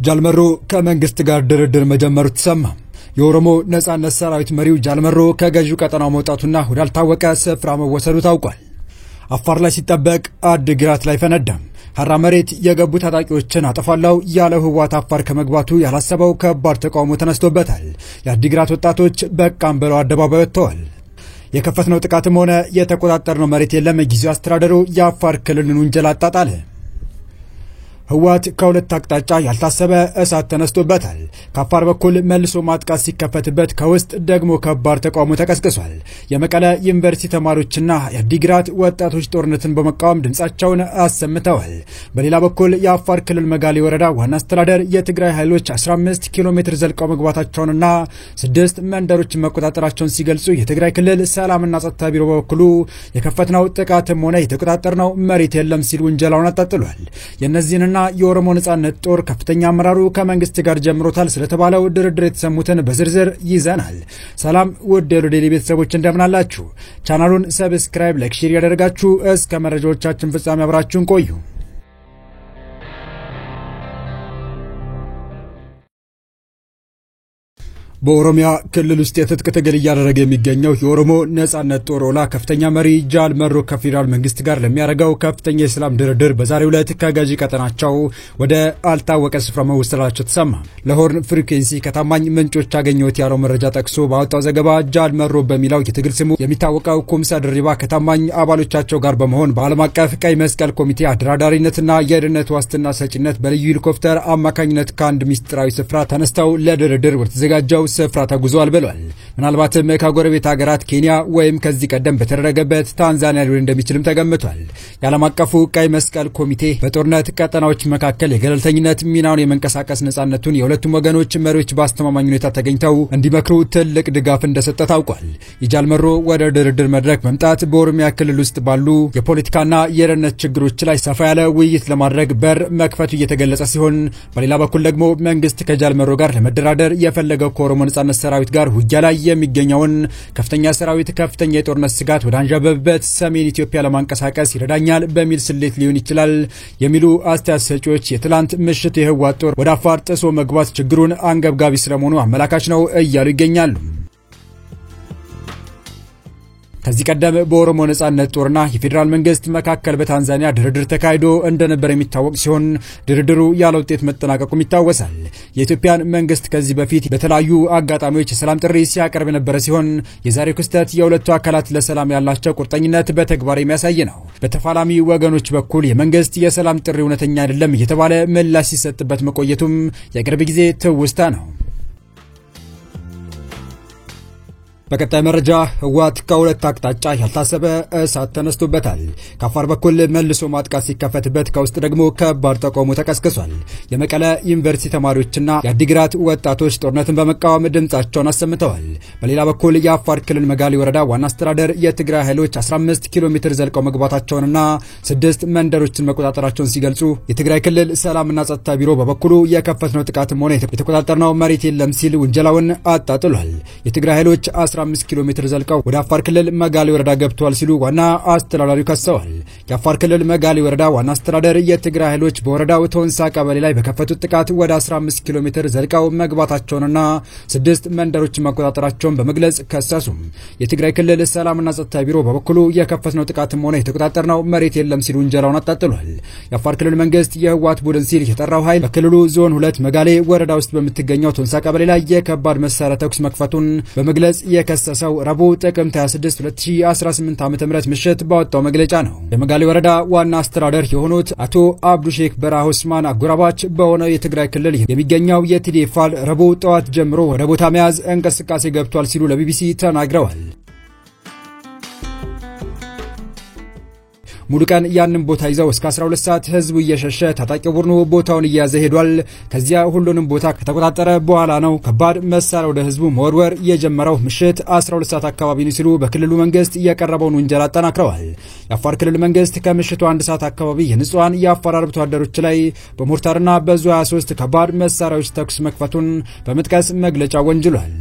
ጃልመሮ ከመንግስት ጋር ድርድር መጀመሩ ተሰማ። የኦሮሞ ነጻነት ሰራዊት መሪው ጃልመሮ ከገዢው ቀጠናው መውጣቱና ወዳልታወቀ ስፍራ መወሰዱ ታውቋል። አፋር ላይ ሲጠበቅ አድግራት ላይ ፈነዳ። ሐራ መሬት የገቡ ታጣቂዎችን አጠፋላው ያለው ህወሓት አፋር ከመግባቱ ያላሰበው ከባድ ተቃውሞ ተነስቶበታል። የአድግራት ወጣቶች በቃም ብለው አደባባይ ወጥተዋል። የከፈትነው ጥቃትም ሆነ የተቆጣጠርነው መሬት የለም። ጊዜው አስተዳደሩ የአፋር ክልልን ወንጀል አጣጣለ። ህወሓት ከሁለት አቅጣጫ ያልታሰበ እሳት ተነስቶበታል። ከአፋር በኩል መልሶ ማጥቃት ሲከፈትበት ከውስጥ ደግሞ ከባድ ተቃውሞ ተቀስቅሷል። የመቀለ ዩኒቨርሲቲ ተማሪዎችና የአዲግራት ወጣቶች ጦርነትን በመቃወም ድምጻቸውን አሰምተዋል። በሌላ በኩል የአፋር ክልል መጋሌ ወረዳ ዋና አስተዳደር የትግራይ ኃይሎች 15 ኪሎ ሜትር ዘልቀው መግባታቸውንና 6 መንደሮችን መቆጣጠራቸውን ሲገልጹ የትግራይ ክልል ሰላምና ጸጥታ ቢሮ በበኩሉ የከፈትነው ጥቃትም ሆነ የተቆጣጠርነው መሬት የለም ሲል ወንጀላውን አጣጥሏል። የነዚህንና የኦሮሞ ነጻነት ጦር ከፍተኛ አመራሩ ከመንግስት ጋር ጀምሮታል ስለተባለው ድርድር የተሰሙትን በዝርዝር ይዘናል። ሰላም ውድ የሎዴሊ ቤተሰቦች እንደምን አላችሁ? ቻናሉን ሰብስክራይብ፣ ላይክ፣ ሼር ያደርጋችሁ እስከ መረጃዎቻችን ፍጻሜ አብራችሁን ቆዩ። በኦሮሚያ ክልል ውስጥ የትጥቅ ትግል እያደረገ የሚገኘው የኦሮሞ ነጻነት ጦር ኦላ ከፍተኛ መሪ ጃልመሮ ከፌደራል መንግስት ጋር ለሚያደርገው ከፍተኛ የሰላም ድርድር በዛሬው ዕለት ከገዢ ቀጠናቸው ወደ አልታወቀ ስፍራ መወሰዳቸው ተሰማ። ለሆርን ፍሪኩዌንሲ ከታማኝ ምንጮች ያገኘሁት ያለው መረጃ ጠቅሶ ባወጣው ዘገባ ጃልመሮ በሚለው የትግል ስሙ የሚታወቀው ኩምሳ ድሪባ ከታማኝ አባሎቻቸው ጋር በመሆን በዓለም አቀፍ ቀይ መስቀል ኮሚቴ አደራዳሪነትና የደህንነት ዋስትና ሰጪነት በልዩ ሄሊኮፕተር አማካኝነት ከአንድ ሚስጥራዊ ስፍራ ተነስተው ለድርድር ወደተዘጋጀው ስፍራ ተጉዟል ብሏል። ምናልባትም ከጎረቤት ሀገራት ኬንያ ወይም ከዚህ ቀደም በተደረገበት ታንዛኒያ ሊሆን እንደሚችልም ተገምቷል። የዓለም አቀፉ ቀይ መስቀል ኮሚቴ በጦርነት ቀጠናዎች መካከል የገለልተኝነት ሚናውን የመንቀሳቀስ ነጻነቱን የሁለቱም ወገኖች መሪዎች በአስተማማኝ ሁኔታ ተገኝተው እንዲመክሩ ትልቅ ድጋፍ እንደሰጠ ታውቋል። የጃልመሮ ወደ ድርድር መድረክ መምጣት በኦሮሚያ ክልል ውስጥ ባሉ የፖለቲካና የደህንነት ችግሮች ላይ ሰፋ ያለ ውይይት ለማድረግ በር መክፈቱ እየተገለጸ ሲሆን፣ በሌላ በኩል ደግሞ መንግስት ከጃልመሮ ጋር ለመደራደር የፈለገው ከኦሮሞ ነጻነት ሰራዊት ጋር ውጊያ ላይ የሚገኘውን ከፍተኛ ሰራዊት ከፍተኛ የጦርነት ስጋት ወደ አንዣበበበት ሰሜን ኢትዮጵያ ለማንቀሳቀስ ይረዳኛል በሚል ስሌት ሊሆን ይችላል የሚሉ አስተያየት ሰጪዎች የትላንት ምሽት የህወሓት ጦር ወደ አፋር ጥሶ መግባት ችግሩን አንገብጋቢ ስለመሆኑ አመላካች ነው እያሉ ይገኛሉ። ከዚህ ቀደም በኦሮሞ ነጻነት ጦርና የፌደራል መንግስት መካከል በታንዛኒያ ድርድር ተካሂዶ እንደነበር የሚታወቅ ሲሆን ድርድሩ ያለ ውጤት መጠናቀቁም ይታወሳል። የኢትዮጵያን መንግስት ከዚህ በፊት በተለያዩ አጋጣሚዎች የሰላም ጥሪ ሲያቀርብ የነበረ ሲሆን የዛሬው ክስተት የሁለቱ አካላት ለሰላም ያላቸው ቁርጠኝነት በተግባር የሚያሳይ ነው። በተፋላሚ ወገኖች በኩል የመንግስት የሰላም ጥሪ እውነተኛ አይደለም እየተባለ ምላሽ ሲሰጥበት መቆየቱም የቅርብ ጊዜ ትውስታ ነው። በቀጣይ መረጃ ህወሓት ከሁለት አቅጣጫ ያልታሰበ እሳት ተነስቶበታል። ከአፋር በኩል መልሶ ማጥቃት ሲከፈትበት ከውስጥ ደግሞ ከባድ ተቃውሞ ተቀስቅሷል። የመቀለ ዩኒቨርሲቲ ተማሪዎችና የአዲግራት ወጣቶች ጦርነትን በመቃወም ድምጻቸውን አሰምተዋል። በሌላ በኩል የአፋር ክልል መጋሌ ወረዳ ዋና አስተዳደር የትግራይ ኃይሎች 15 ኪሎ ሜትር ዘልቀው መግባታቸውንና 6 መንደሮችን መቆጣጠራቸውን ሲገልጹ የትግራይ ክልል ሰላምና ጸጥታ ቢሮ በበኩሉ የከፈትነው ጥቃትም ሆነ የተቆጣጠርነው መሬት የለም ሲል ወንጀላውን አጣጥሏል። የትግራይ ኃይሎች 15 ኪሎ ሜትር ዘልቀው ወደ አፋር ክልል መጋሌ ወረዳ ገብተዋል ሲሉ ዋና አስተዳዳሪው ከሰዋል። የአፋር ክልል መጋሌ ወረዳ ዋና አስተዳደር የትግራይ ኃይሎች በወረዳው ቶንሳ ቀበሌ ላይ በከፈቱት ጥቃት ወደ 15 ኪሎ ሜትር ዘልቀው መግባታቸውንና 6 መንደሮችን መቆጣጠራቸውን በመግለጽ ከሰሱም። የትግራይ ክልል ሰላምና ጸጥታ ቢሮ በበኩሉ የከፈትነው ጥቃትም ሆነ የተቆጣጠርነው መሬት የለም ሲሉ ወንጀላውን አጣጥሏል። የአፋር ክልል መንግስት የህወሓት ቡድን ሲል የጠራው ኃይል በክልሉ ዞን 2 መጋሌ ወረዳ ውስጥ በምትገኘው ቶንሳ ቀበሌ ላይ የከባድ መሳሪያ ተኩስ መክፈቱን በመግለጽ የከሰሰው ረቡዕ ጥቅምት 26 2018 ዓ.ም ምሽት ባወጣው መግለጫ ነው። የመጋሌ ወረዳ ዋና አስተዳደር የሆኑት አቶ አብዱ ሼክ በራህ ኡስማን አጎራባች በሆነው የትግራይ ክልል የሚገኘው የቲዲኤፍ ረቡዕ ጠዋት ጀምሮ ወደ ቦታ መያዝ እንቅስቃሴ ገብቷል ሲሉ ለቢቢሲ ተናግረዋል። ሙሉ ቀን ያንን ቦታ ይዘው እስከ 12 ሰዓት ህዝቡ እየሸሸ ታጣቂው ቡድኑ ቦታውን እያዘ ሄዷል። ከዚያ ሁሉንም ቦታ ከተቆጣጠረ በኋላ ነው ከባድ መሳሪያ ወደ ህዝቡ መወርወር የጀመረው ምሽት 12 ሰዓት አካባቢ ነው ሲሉ በክልሉ መንግስት የቀረበውን ወንጀል አጠናክረዋል። የአፋር ክልል መንግስት ከምሽቱ 1 ሰዓት አካባቢ የንጹሃን የአፋር አርብቶ አደሮች ላይ በሞርታርና በዙ 23 ከባድ መሳሪያዎች ተኩስ መክፈቱን በመጥቀስ መግለጫ ወንጅሏል።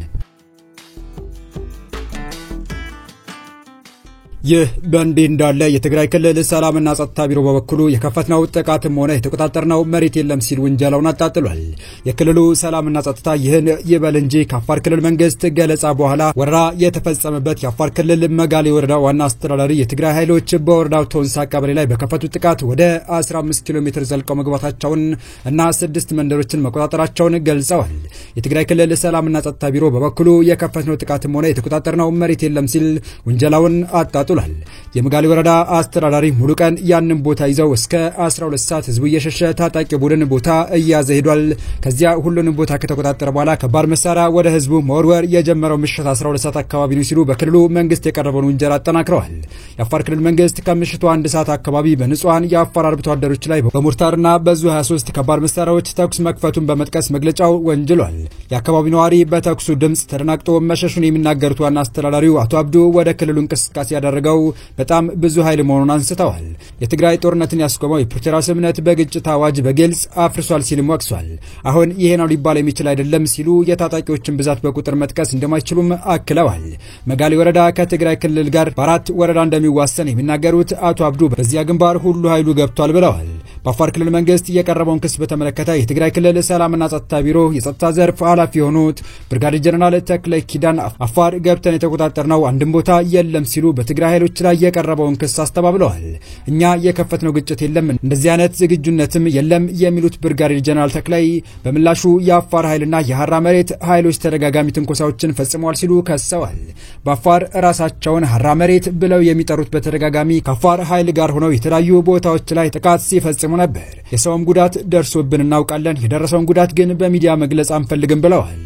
ይህ በእንዲህ እንዳለ የትግራይ ክልል ሰላምና ጸጥታ ቢሮ በበኩሉ የከፈትነው ጥቃትም ሆነ የተቆጣጠርነው መሬት የለም ሲል ውንጀላውን አጣጥሏል። የክልሉ ሰላምና ጸጥታ ይህን ይበል እንጂ ከአፋር ክልል መንግስት ገለጻ በኋላ ወረራ የተፈጸመበት የአፋር ክልል መጋሌ ወረዳ ዋና አስተዳዳሪ የትግራይ ኃይሎች በወረዳው ቶንሳ ቀበሌ ላይ በከፈቱት ጥቃት ወደ 15 ኪሎ ሜትር ዘልቀው መግባታቸውን እና 6 መንደሮችን መቆጣጠራቸውን ገልጸዋል። የትግራይ ክልል ሰላምና ጸጥታ ቢሮ በበኩሉ የከፈትነው ጥቃትም ሆነ የተቆጣጠርነው መሬት የለም ሲል ውንጀላውን አጣጥሏል። የመጋሌ ወረዳ አስተዳዳሪ ሙሉ ቀን ያንን ቦታ ይዘው እስከ 12 ሰዓት ህዝቡ እየሸሸ ታጣቂ ቡድን ቦታ እያዘ ሄዷል። ከዚያ ሁሉንም ቦታ ከተቆጣጠረ በኋላ ከባድ መሳሪያ ወደ ህዝቡ መወርወር የጀመረው ምሽት 12 ሰዓት አካባቢ ነው ሲሉ በክልሉ መንግስት የቀረበውን ውንጀላ አጠናክረዋል። የአፋር ክልል መንግስት ከምሽቱ 1 ሰዓት አካባቢ በንጹሃን የአፋር አርብቶ አደሮች ላይ በሙርታርና በዙ 23 ከባድ መሳሪያዎች ተኩስ መክፈቱን በመጥቀስ መግለጫው ወንጅሏል። የአካባቢው ነዋሪ በተኩሱ ድምጽ ተደናግጦ መሸሹን የሚናገሩት ዋና አስተዳዳሪው አቶ አብዱ ወደ ክልሉ እንቅስቃሴ ያደረገው በጣም ብዙ ኃይል መሆኑን አንስተዋል። የትግራይ ጦርነትን ያስቆመው የፕሪቶሪያ ስምምነት በግጭት አዋጅ በግልጽ አፍርሷል ሲልም ወቅሷል። አሁን ይሄ ነው ሊባል የሚችል አይደለም ሲሉ የታጣቂዎችን ብዛት በቁጥር መጥቀስ እንደማይችሉም አክለዋል። መጋሌ ወረዳ ከትግራይ ክልል ጋር በአራት ወረዳ እንደሚዋሰን የሚናገሩት አቶ አብዱ በዚያ ግንባር ሁሉ ኃይሉ ገብቷል ብለዋል። በአፋር ክልል መንግስት የቀረበውን ክስ በተመለከተ የትግራይ ክልል ሰላምና ጸጥታ ቢሮ የጸጥታ ዘርፍ ኃላፊ የሆኑት ብርጋዴር ጀነራል ተክለ ኪዳን አፋር ገብተን የተቆጣጠርነው አንድም ቦታ የለም ሲሉ በትግራይ ኃይሎች ላይ የቀረበውን ክስ አስተባብለዋል። እኛ የከፈትነው ግጭት የለም፣ እንደዚህ አይነት ዝግጁነትም የለም የሚሉት ብርጋዴር ጀነራል ተክላይ በምላሹ የአፋር ኃይልና የሐራ መሬት ኃይሎች ተደጋጋሚ ትንኮሳዎችን ፈጽመዋል ሲሉ ከሰዋል። በአፋር ራሳቸውን ሐራ መሬት ብለው የሚጠሩት በተደጋጋሚ ከአፋር ኃይል ጋር ሆነው የተለያዩ ቦታዎች ላይ ጥቃት ሲፈጽሙ ነበር። የሰውም ጉዳት ደርሶብን እናውቃለን፣ የደረሰውን ጉዳት ግን በሚዲያ መግለጽ አንፈልግም ብለዋል።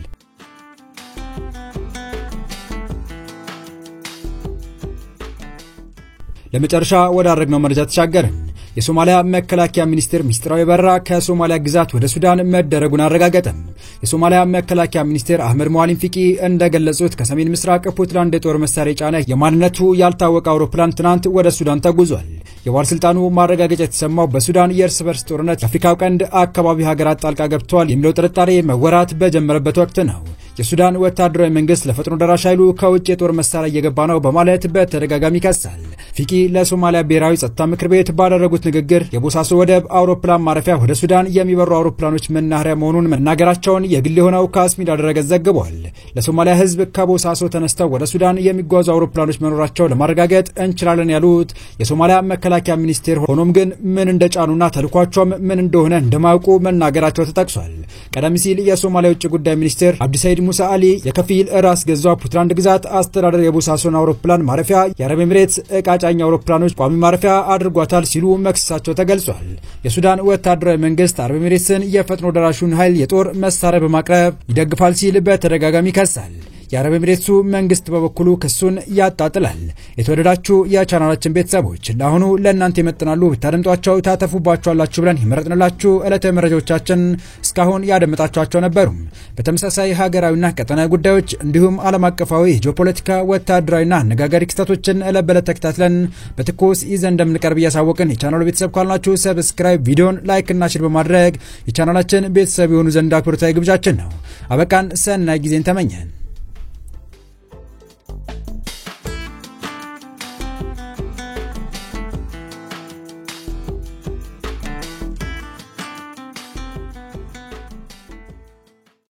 ለመጨረሻ ወዳረግነው መረጃ ተሻገርን። የሶማሊያ መከላከያ ሚኒስቴር ሚስጥራዊ በረራ ከሶማሊያ ግዛት ወደ ሱዳን መደረጉን አረጋገጠም። የሶማሊያ መከላከያ ሚኒስቴር አህመድ ሞአሊም ፊቂ እንደገለጹት ከሰሜን ምስራቅ ፑንትላንድ የጦር መሳሪያ ጫነ የማንነቱ ያልታወቀ አውሮፕላን ትናንት ወደ ሱዳን ተጉዟል። የባለስልጣኑ ማረጋገጫ የተሰማው በሱዳን የእርስ በርስ ጦርነት የአፍሪካው ቀንድ አካባቢ ሀገራት ጣልቃ ገብተዋል የሚለው ጥርጣሬ መወራት በጀመረበት ወቅት ነው። የሱዳን ወታደራዊ መንግስት ለፈጥኖ ደራሽ ኃይሉ ከውጭ የጦር መሳሪያ እየገባ ነው በማለት በተደጋጋሚ ይከሳል። ፊቂ ለሶማሊያ ብሔራዊ ጸጥታ ምክር ቤት ባደረጉት ንግግር የቦሳሶ ወደብ አውሮፕላን ማረፊያ ወደ ሱዳን የሚበሩ አውሮፕላኖች መናኸሪያ መሆኑን መናገራቸውን የግል የሆነው ካስሚድ ድረገጽ ዘግቧል። ለሶማሊያ ህዝብ ከቦሳሶ ተነስተው ወደ ሱዳን የሚጓዙ አውሮፕላኖች መኖራቸው ለማረጋገጥ እንችላለን ያሉት የሶማሊያ መከላከያ ሚኒስቴር ሆኖም ግን ምን እንደጫኑና ተልኳቸውም ምን እንደሆነ እንደማያውቁ መናገራቸው ተጠቅሷል። ቀደም ሲል የሶማሊያ ውጭ ጉዳይ ሚኒስቴር አብዲሳይድ ሙሳ አሊ የከፊል ራስ ገዟ ፑንትላንድ ግዛት አስተዳደር የቦሳሶን አውሮፕላን ማረፊያ የአረብ ኤሚሬትስ ዕቃጫኝ አውሮፕላኖች ቋሚ ማረፊያ አድርጓታል ሲሉ መክሰሳቸው ተገልጿል። የሱዳን ወታደራዊ መንግስት አረብ ኤሚሬትስን የፈጥኖ ደራሹን ኃይል የጦር መሳሪያ በማቅረብ ይደግፋል ሲል በተደጋጋሚ ይከሳል። የአረብ ኤሚሬትሱ መንግስት በበኩሉ ክሱን ያጣጥላል። የተወደዳችሁ የቻናላችን ቤተሰቦች ለአሁኑ ለእናንተ ይመጥናሉ ብታደምጧቸው ታተፉባችኋላችሁ ብለን የመረጥንላችሁ ዕለታዊ መረጃዎቻችን እስካሁን ያደመጣችኋቸው ነበሩ። በተመሳሳይ ሀገራዊና ቀጠናዊ ጉዳዮች እንዲሁም ዓለም አቀፋዊ ጂኦፖለቲካ፣ ወታደራዊና አነጋጋሪ ክስተቶችን ዕለት በዕለት ተከታትለን በትኩስ ይዘን እንደምንቀርብ እያሳወቅን የቻናሉ ቤተሰብ ካልናችሁ ሰብስክራይብ፣ ቪዲዮን ላይክ እና ሼር በማድረግ የቻናላችን ቤተሰብ የሆኑ ዘንድ አክብሮታዊ ግብዣችን ነው። አበቃን። ሰናይ ጊዜን ተመኘን።